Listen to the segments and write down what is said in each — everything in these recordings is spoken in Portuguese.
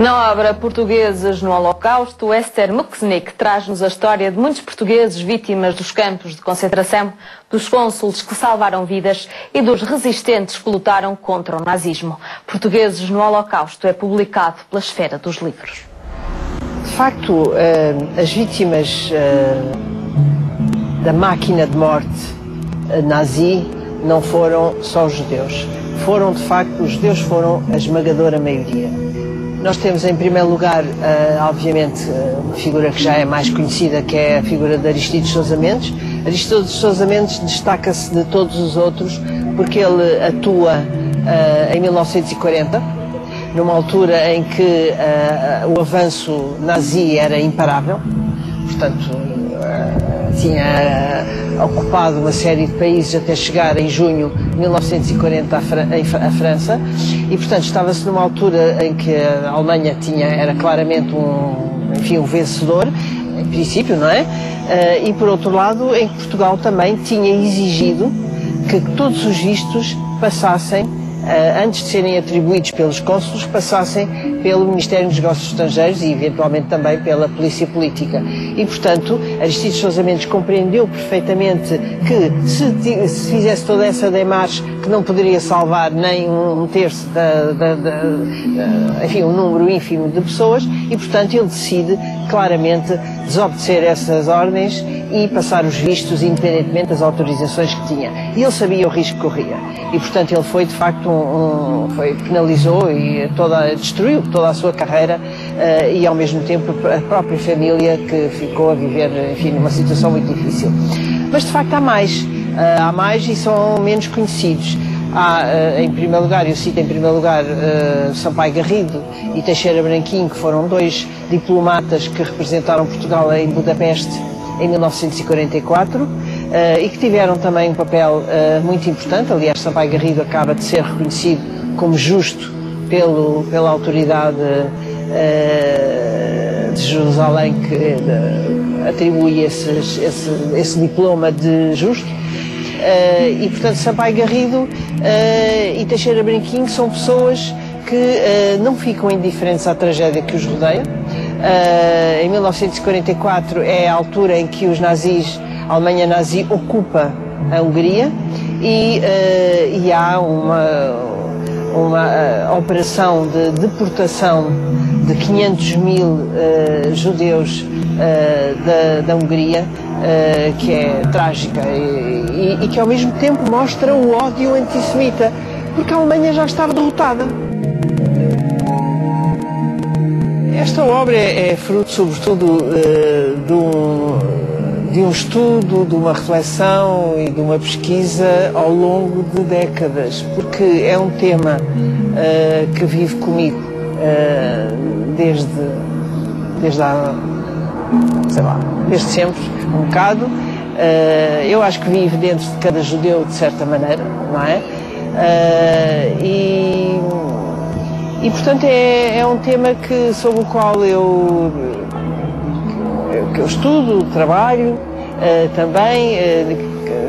Na obra Portugueses no Holocausto, Ester Muksnik traz-nos a história de muitos portugueses vítimas dos campos de concentração, dos cônsules que salvaram vidas e dos resistentes que lutaram contra o nazismo. Portugueses no Holocausto é publicado pela Esfera dos Livros. De facto, as vítimas da máquina de morte nazi não foram só os judeus. Foram, de facto, os judeus foram a esmagadora maioria. Nós temos, em primeiro lugar, obviamente, uma figura que já é mais conhecida, que é a figura de Aristides Sousa Mendes. Aristides Sousa Mendes destaca-se de todos os outros porque ele atua em 1940, numa altura em que o avanço nazi era imparável, portanto, tinha ocupado uma série de países até chegar em junho de 1940 à França e, portanto, estava-se numa altura em que a Alemanha era claramente um vencedor, em princípio, não é? E, por outro lado, em que Portugal também tinha exigido que todos os vistos passassem, antes de serem atribuídos pelos cônsules, passassem pelo Ministério dos Negócios Estrangeiros e, eventualmente, também pela Polícia Política. E, portanto, Aristides Sousa Mendes compreendeu perfeitamente que, se fizesse toda essa demarche, que não poderia salvar nem um terço enfim, um número ínfimo de pessoas, e, portanto, ele decide, claramente, desobedecer essas ordens e passar os vistos, independentemente das autorizações que tinha. E ele sabia o risco que corria. E, portanto, ele foi, de facto, penalizou e destruiu toda a sua carreira e, ao mesmo tempo, a própria família que ficou a viver, enfim, numa situação muito difícil. Mas, de facto, há mais e são menos conhecidos. Há, em primeiro lugar, eu cito em primeiro lugar Sampaio Garrido e Teixeira Branquinho, que foram dois diplomatas que representaram Portugal em Budapeste em 1944 e que tiveram também um papel muito importante. Aliás, Sampaio Garrido acaba de ser reconhecido como justo pela autoridade de Jerusalém, que atribui esse diploma de justo. E, portanto, Sampaio Garrido e Teixeira Branquinho são pessoas que não ficam indiferentes à tragédia que os rodeia. Em 1944 é a altura em que a Alemanha nazi ocupa a Hungria e há uma operação de deportação de 500 mil judeus da Hungria, que é trágica e que ao mesmo tempo mostra o ódio antissemita, porque a Alemanha já estava derrotada. Esta obra é fruto, sobretudo, de um estudo, de uma reflexão e de uma pesquisa ao longo de décadas, porque é um tema que vive comigo desde sempre, um bocado. Eu acho que vive dentro de cada judeu, de certa maneira, não é? E portanto, é um tema sobre o qual eu estudo, trabalho, também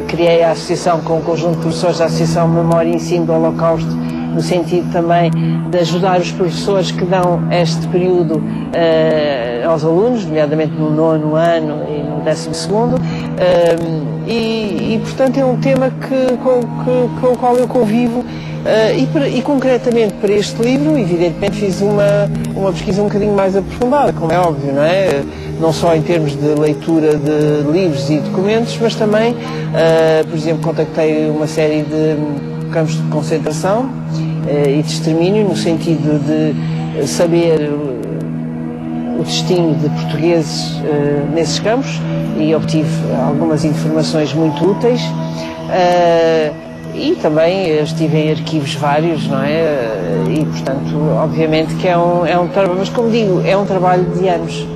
criei a associação com um conjunto de professores da Associação Memória e Ensino do Holocausto, no sentido também de ajudar os professores que dão este período aos alunos, nomeadamente no 9º ano e no 12º, e portanto é um tema com o qual eu convivo. E concretamente para este livro, evidentemente fiz uma pesquisa um bocadinho mais aprofundada, como é óbvio, não é? Não só em termos de leitura de livros e documentos, mas também, por exemplo, contactei uma série de campos de concentração e de extermínio, no sentido de saber o destino de portugueses nesses campos, e obtive algumas informações muito úteis. E também estive em arquivos vários, não é? E, portanto, obviamente que é um trabalho, mas como digo, é um trabalho de anos.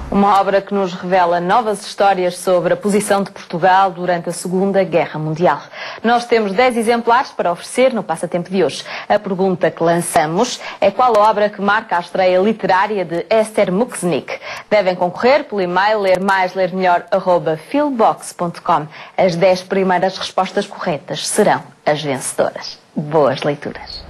Uma obra que nos revela novas histórias sobre a posição de Portugal durante a Segunda Guerra Mundial. Nós temos 10 exemplares para oferecer no Passatempo de hoje. A pergunta que lançamos é: qual a obra que marca a estreia literária de Ester Muksnik? Devem concorrer pelo e-mail lermaislermelhor@philbox.com. As 10 primeiras respostas corretas serão as vencedoras. Boas leituras!